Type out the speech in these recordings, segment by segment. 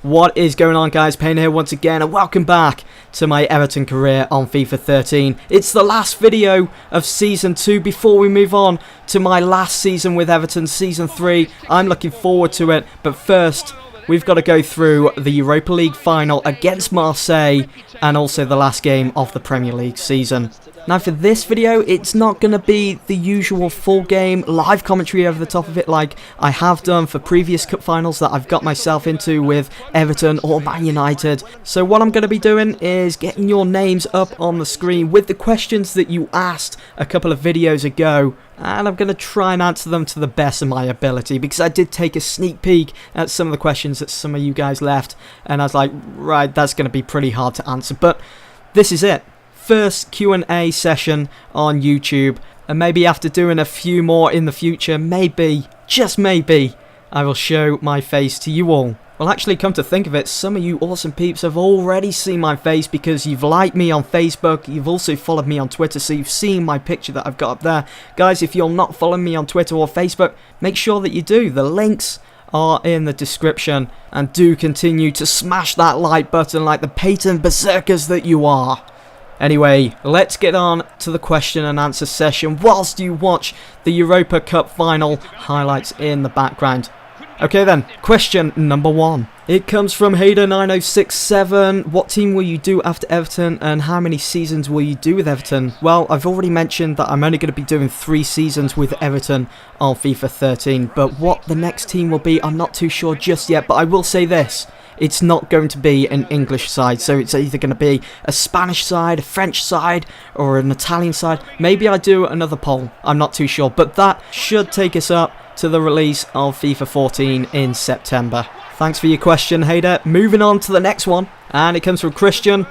What is going on, guys? Payne here once again, and welcome back to my Everton career on FIFA 13. It's the last video of Season 2 before we move on to my last season with Everton, Season 3. I'm looking forward to it, but first, we've got to go through the Europa League final against Marseille and also the last game of the Premier League season. Now for this video, it's not going to be the usual full game live commentary over the top of it like I have done for previous cup finals that I've got myself into with Everton or Man United. So what I'm going to be doing is getting your names up on the screen with the questions that you asked a couple of videos ago. And I'm going to try and answer them to the best of my ability, because I did take a sneak peek at some of the questions that some of you guys left. And I was like, right, that's going to be pretty hard to answer. But this is it. First Q&A session on YouTube, and maybe after doing a few more in the future, maybe, just maybe, I will show my face to you all. Well, actually, come to think of it, some of you awesome peeps have already seen my face because you've liked me on Facebook, you've also followed me on Twitter, so you've seen my picture that I've got up there. Guys, if you're not following me on Twitter or Facebook, make sure that you do. The links are in the description, and do continue to smash that like button like the Payton berserkers that you are. Anyway, let's get on to the question and answer session whilst you watch the Europa Cup final highlights in the background. Okay then, question number 1. It comes from Hader9067. What team will you do after Everton, and how many seasons will you do with Everton? Well, I've already mentioned that I'm only going to be doing 3 seasons with Everton on FIFA 13, but what the next team will be, I'm not too sure just yet, but I will say this. It's not going to be an English side, so it's either going to be a Spanish side, a French side, or an Italian side. Maybe I do another poll, I'm not too sure, but that should take us up to the release of FIFA 14 in September. Thanks for your question, Hader. Moving on to the next one, and it comes from Christian,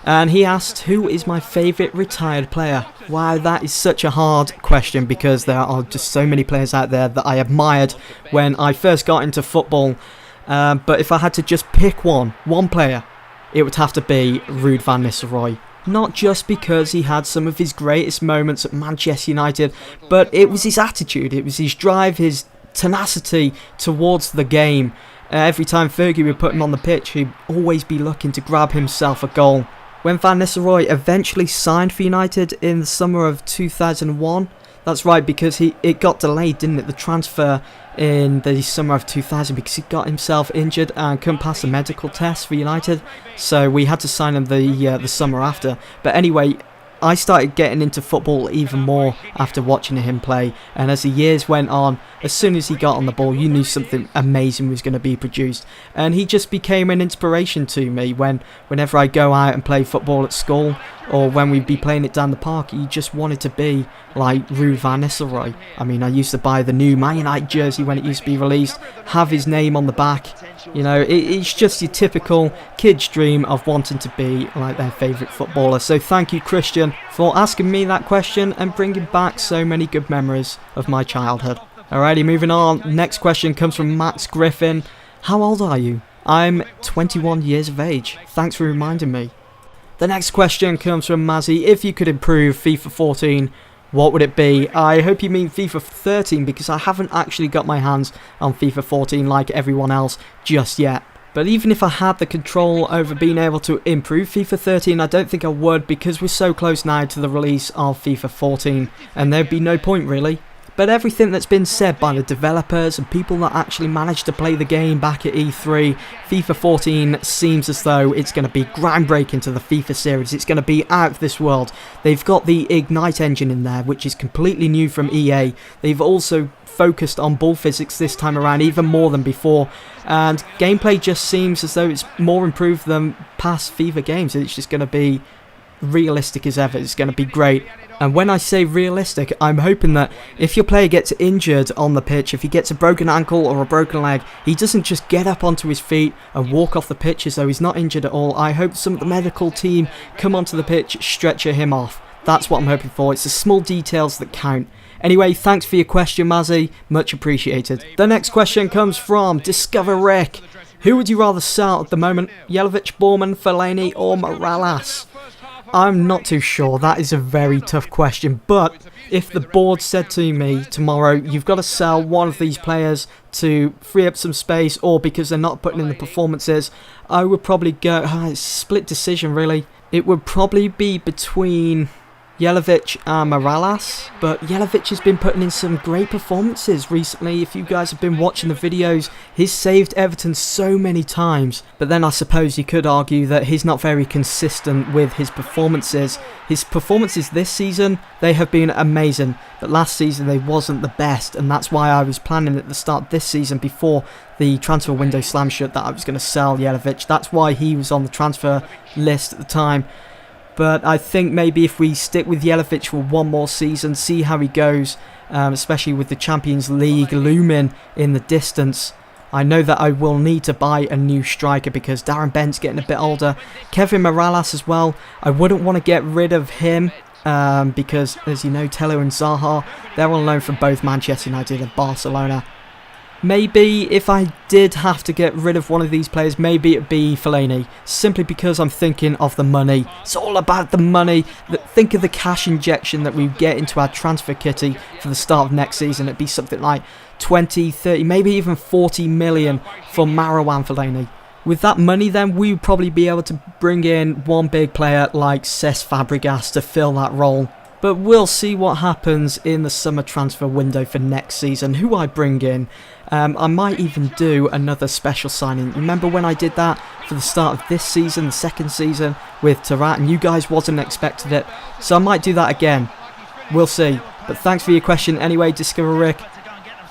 and he asked, who is my favourite retired player? Wow, that is such a hard question, because there are just so many players out there that I admired when I first got into football. But if I had to just pick one player, it would have to be Ruud van Nistelrooy. Not just because he had some of his greatest moments at Manchester United, but it was his attitude, it was his drive, his tenacity towards the game. Every time Fergie would put him on the pitch, he'd always be looking to grab himself a goal. When Van Nistelrooy eventually signed for United in the summer of 2001, that's right, because it got delayed, didn't it, the transfer in the summer of 2000, because he got himself injured and couldn't pass the medical test for United, so we had to sign him the summer after. But anyway, I started getting into football even more after watching him play, and as the years went on, as soon as he got on the ball, you knew something amazing was going to be produced, and he just became an inspiration to me. Whenever I go out and play football at school, or when we'd be playing it down the park, you just wanted to be like Ruud van Nistelrooy. I mean, I used to buy the new Man United jersey when it used to be released, have his name on the back. You know, it's just your typical kid's dream of wanting to be like their favourite footballer. So thank you, Christian, for asking me that question and bringing back so many good memories of my childhood. Alrighty, moving on. Next question comes from Max Griffin. How old are you? I'm 21 years of age. Thanks for reminding me. The next question comes from Mazzy. If you could improve FIFA 14, what would it be? I hope you mean FIFA 13, because I haven't actually got my hands on FIFA 14 like everyone else just yet. But even if I had the control over being able to improve FIFA 13, I don't think I would, because we're so close now to the release of FIFA 14, and there'd be no point really. But everything that's been said by the developers and people that actually managed to play the game back at E3, FIFA 14 seems as though it's going to be groundbreaking to the FIFA series. It's going to be out of this world. They've got the Ignite engine in there, which is completely new from EA. They've also focused on ball physics this time around even more than before, and gameplay just seems as though it's more improved than past FIFA games. It's just going to be realistic as ever. It's going to be great. And when I say realistic, I'm hoping that if your player gets injured on the pitch, if he gets a broken ankle or a broken leg, he doesn't just get up onto his feet and walk off the pitch as though he's not injured at all. I hope some of the medical team come onto the pitch, stretcher him off. That's what I'm hoping for. It's the small details that count. Anyway, thanks for your question, Mazzy. Much appreciated. The next question comes from Discover Rick. Who would you rather sell at the moment? Yelovich, Borman, Fellaini or Morales? I'm not too sure. That is a very tough question. But if the board said to me tomorrow, you've got to sell one of these players to free up some space, or because they're not putting in the performances, I would probably go... it's a split decision, really. It would probably be between Jelavic and Morales, but Jelavic has been putting in some great performances recently. If you guys have been watching the videos, he's saved Everton so many times, but then I suppose you could argue that he's not very consistent with his performances. His performances this season, they have been amazing, but last season they wasn't the best, and that's why I was planning at the start this season, before the transfer window slam shut, that I was going to sell Jelavic. That's why he was on the transfer list at the time. But I think maybe if we stick with Jelavic for one more season, see how he goes, especially with the Champions League looming in the distance. I know that I will need to buy a new striker because Darren Bent's getting a bit older. Kevin Morales as well. I wouldn't want to get rid of him because, as you know, Tello and Zaha, they're on loan from both Manchester United and Barcelona. Maybe if I did have to get rid of one of these players, maybe it'd be Fellaini, simply because I'm thinking of the money. It's all about the money. Think of the cash injection that we get into our transfer kitty for the start of next season. It'd be something like 20, 30, maybe even 40 million for Marouane Fellaini. With that money then, we would probably be able to bring in one big player like Cesc Fabregas to fill that role. But we'll see what happens in the summer transfer window for next season, who I bring in. I might even do another special signing. Remember when I did that for the start of this season, the second season, with Tarat, and you guys wasn't expecting it. So I might do that again. We'll see. But thanks for your question anyway, Discover Rick.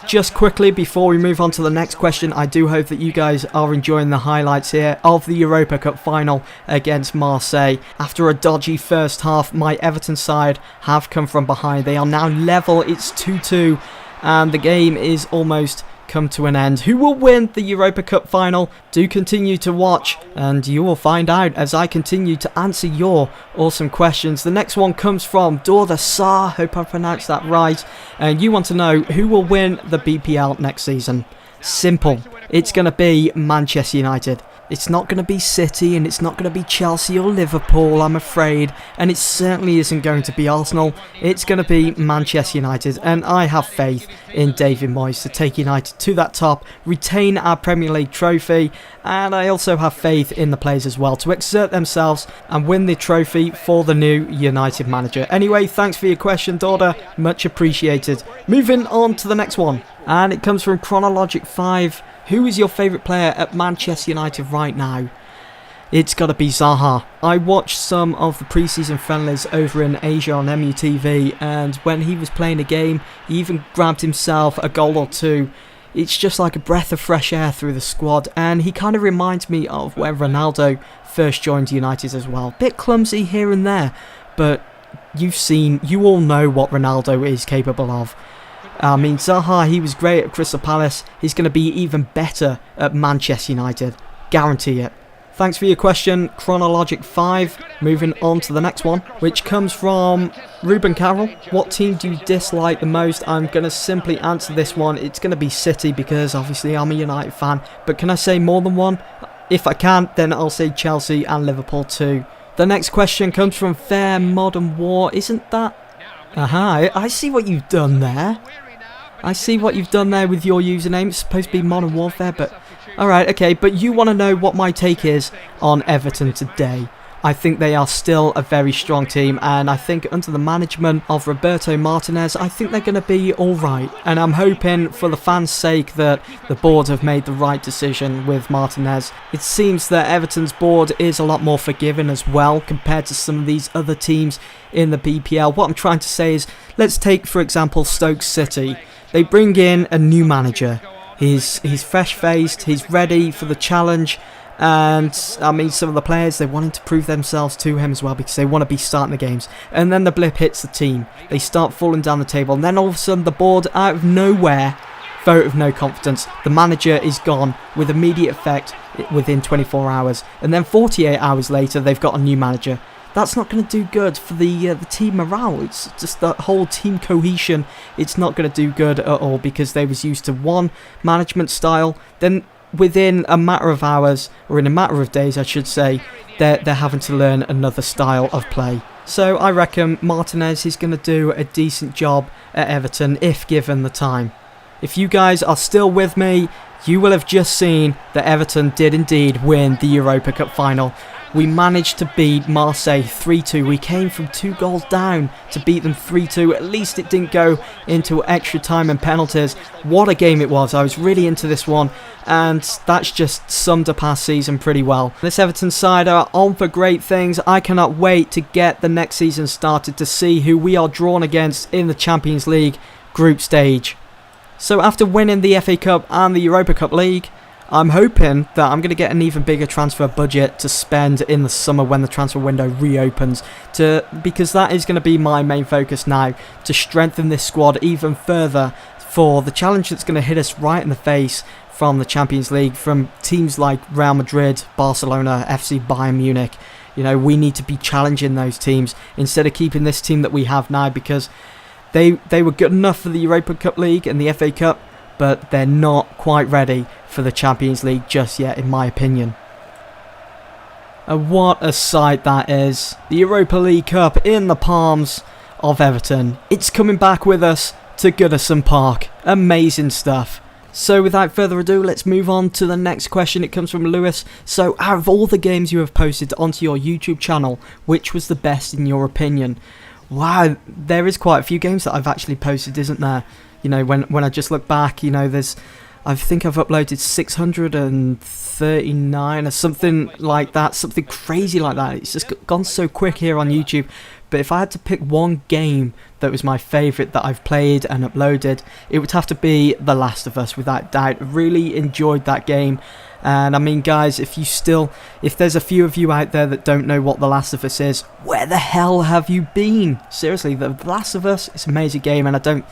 Just quickly, before we move on to the next question, I do hope that you guys are enjoying the highlights here of the Europa Cup final against Marseille. After a dodgy first half, my Everton side have come from behind. They are now level. It's 2-2, and the game is almost come to an end. Who will win the Europa Cup final? Do continue to watch and you will find out as I continue to answer your awesome questions. The next one comes from Dorda Sa, hope I pronounced that right, and you want to know who will win the BPL next season. Simple, it's going to be Manchester United. It's not going to be City, and it's not going to be Chelsea or Liverpool, I'm afraid, and it certainly isn't going to be Arsenal. It's going to be Manchester United, and I have faith in David Moyes to take United to that top, retain our Premier League trophy, and I also have faith in the players as well to exert themselves and win the trophy for the new United manager. Anyway, thanks for your question, Dorda, much appreciated. Moving on to the next one, and it comes from Chronologic 5. Who is your favourite player at Manchester United right now? It's got to be Zaha. I watched some of the pre-season friendlies over in Asia on MUTV, and when he was playing a game, he even grabbed himself a goal or two. It's just like a breath of fresh air through the squad, and he kind of reminds me of where Ronaldo first joined United as well. Bit clumsy here and there, but you all know what Ronaldo is capable of. I mean, Zaha, he was great at Crystal Palace. He's going to be even better at Manchester United. Guarantee it. Thanks for your question, Chronologic 5. Moving on to the next one, which comes from Ruben Carroll. What team do you dislike the most? I'm going to simply answer this one. It's going to be City because obviously I'm a United fan. But can I say more than one? If I can, then I'll say Chelsea and Liverpool too. The next question comes from Fair Modern War. Isn't that... Aha, I see what you've done there. I see what you've done there with your username. It's supposed to be Modern Warfare, but... Alright, okay, but you want to know what my take is on Everton today. I think they are still a very strong team, and I think under the management of Roberto Martinez, I think they're going to be alright. And I'm hoping, for the fans' sake, that the board have made the right decision with Martinez. It seems that Everton's board is a lot more forgiving as well, compared to some of these other teams in the BPL. What I'm trying to say is, let's take, for example, Stoke City. They bring in a new manager. He's fresh-faced, he's ready for the challenge, and I mean, some of the players, they wanted to prove themselves to him as well because they want to be starting the games. And then the blip hits the team. They start falling down the table, and then all of a sudden the board, out of nowhere, vote of no confidence. The manager is gone with immediate effect within 24 hours, and then 48 hours later they've got a new manager. That's not going to do good for the team morale. It's just the whole team cohesion. It's not going to do good at all because they was used to one management style. Then within a matter of hours, or in a matter of days I should say, they're having to learn another style of play. So I reckon Martinez is going to do a decent job at Everton if given the time. If you guys are still with me, you will have just seen that Everton did indeed win the Europa Cup final. We managed to beat Marseille 3-2. We came from 2 goals down to beat them 3-2. At least it didn't go into extra time and penalties. What a game it was. I was really into this one, and that's just summed up our season pretty well. This Everton side are on for great things. I cannot wait to get the next season started to see who we are drawn against in the Champions League group stage. So after winning the FA Cup and the Europa Cup League, I'm hoping that I'm going to get an even bigger transfer budget to spend in the summer when the transfer window reopens, because that is going to be my main focus now, to strengthen this squad even further for the challenge that's going to hit us right in the face from the Champions League, from teams like Real Madrid, Barcelona, FC Bayern Munich. You know, we need to be challenging those teams instead of keeping this team that we have now, because they were good enough for the Europa Cup League and the FA Cup, but they're not quite ready for the Champions League just yet, in my opinion. And what a sight that is. The Europa League Cup in the palms of Everton. It's coming back with us to Goodison Park. Amazing stuff. So without further ado, let's move on to the next question. It comes from Lewis. So out of all the games you have posted onto your YouTube channel, which was the best in your opinion? Wow, there is quite a few games that I've actually posted, isn't there? You know, when I just look back, you know, I think I've uploaded 639 or something like that, something crazy like that. It's just gone so quick here on YouTube. But if I had to pick one game that was my favourite that I've played and uploaded, it would have to be The Last of Us, without doubt. Really enjoyed that game. And I mean, guys, if there's a few of you out there that don't know what The Last of Us is, where the hell have you been? Seriously, The Last of Us is an amazing game, and I don't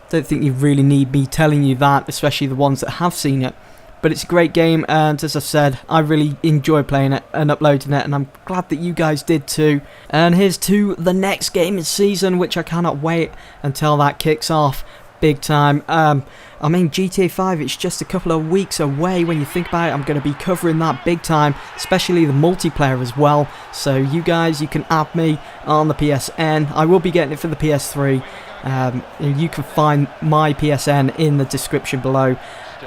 think you really need me telling you that, especially the ones that have seen it. But it's a great game, and as I've said, I really enjoy playing it and uploading it, and I'm glad that you guys did too. And here's to the next game this season, which I cannot wait until that kicks off big time. I mean, GTA 5, it's just a couple of weeks away. When you think about it, I'm going to be covering that big time, especially the multiplayer as well. So you guys, you can add me on the PSN. I will be getting it for the PS3. And you can find my PSN in the description below.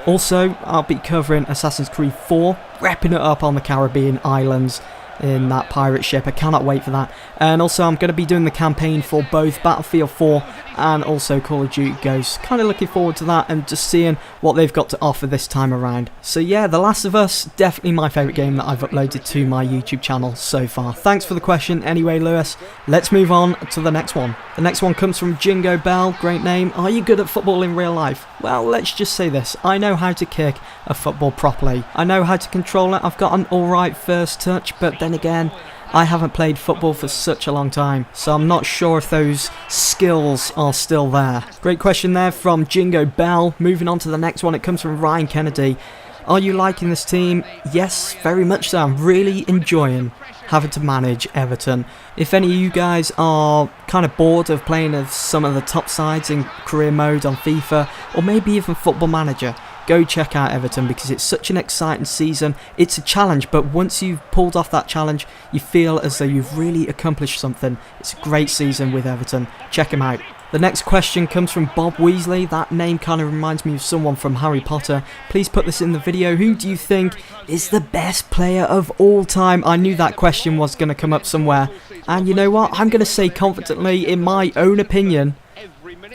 Also, I'll be covering Assassin's Creed 4, wrapping it up on the Caribbean islands in that pirate ship. I cannot wait for that. And also, I'm going to be doing the campaign for both Battlefield 4 and also Call of Duty Ghosts. Kind of looking forward to that and just seeing what they've got to offer this time around. So yeah, The Last of Us, definitely my favourite game that I've uploaded to my YouTube channel so far. Thanks for the question anyway, Lewis. Let's move on to the next one. The next one comes from Jingo Bell. Great name. Are you good at football in real life? Well, let's just say this. I know how to kick a football properly. I know how to control it. I've got an alright first touch, but then again, I haven't played football for such a long time, so I'm not sure if those skills are still there. Great question there from Jingo Bell. Moving on to the next one, it comes from Ryan Kennedy. Are you liking this team? Yes, very much so. I'm really enjoying having to manage Everton. If any of you guys are kind of bored of playing as some of the top sides in career mode on FIFA, or maybe even Football Manager, go check out Everton, because it's such an exciting season. It's a challenge, but once you've pulled off that challenge, you feel as though you've really accomplished something. It's a great season with Everton. Check them out. The next question comes from Bob Weasley. That name kind of reminds me of someone from Harry Potter. Please put this in the video. Who do you think is the best player of all time? I knew that question was going to come up somewhere. And you know what? I'm going to say confidently, in my own opinion,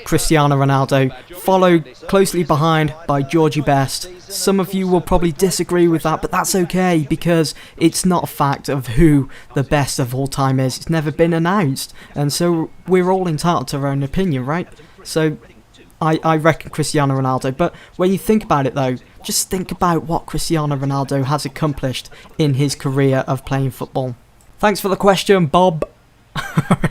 Cristiano Ronaldo, followed closely behind by Georgie Best. Some of you will probably disagree with that, but that's okay, because it's not a fact of who the best of all time is. It's never been announced, and so we're all entitled to our own opinion, right? So I reckon Cristiano Ronaldo. But when you think about it though, just think about what Cristiano Ronaldo has accomplished in his career of playing football. Thanks for the question, Bob.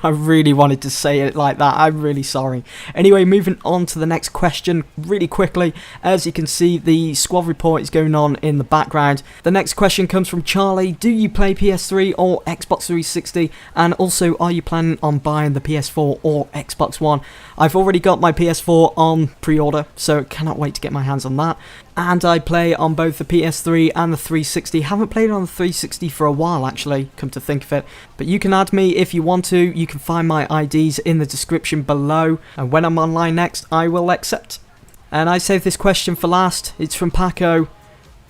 I really wanted to say it like that. I'm really sorry. Anyway, moving on to the next question really quickly. As you can see, the squad report is going on in the background. The next question comes from Charlie. Do you play PS3 or Xbox 360? And also, are you planning on buying the PS4 or Xbox One? I've already got my PS4 on pre-order, so cannot wait to get my hands on that. and I play on both the PS3 and the 360. Haven't played on the 360 for a while actually, come to think of it, but you can add me if you want to. You can find my IDs in the description below, and when I'm online next I will accept. And I saved this question for last. It's from Paco.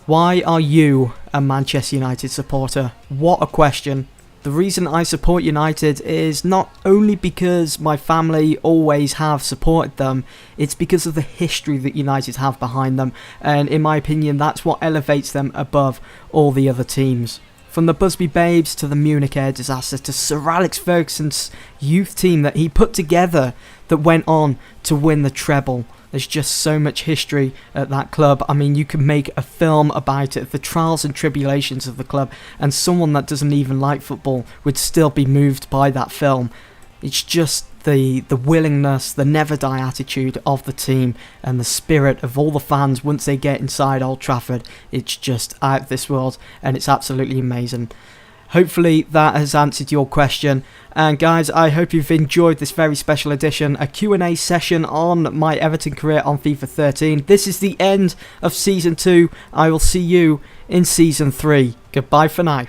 Why are you a Manchester United supporter? What a question. The reason I support United is not only because my family always have supported them, it's because of the history that United have behind them, and in my opinion that's what elevates them above all the other teams. From the Busby Babes to the Munich air disaster to Sir Alex Ferguson's youth team that he put together that went on to win the treble. There's just so much history at that club. I mean, you could make a film about it, the trials and tribulations of the club, and someone that doesn't even like football would still be moved by that film. It's just the willingness, the never die attitude of the team and the spirit of all the fans once they get inside Old Trafford. It's just out of this world, and it's absolutely amazing. Hopefully that has answered your question, and guys, I hope you've enjoyed this very special edition, a Q&A session on my Everton career on FIFA 13. This is the end of Season 2. I will see you in Season 3. Goodbye for now.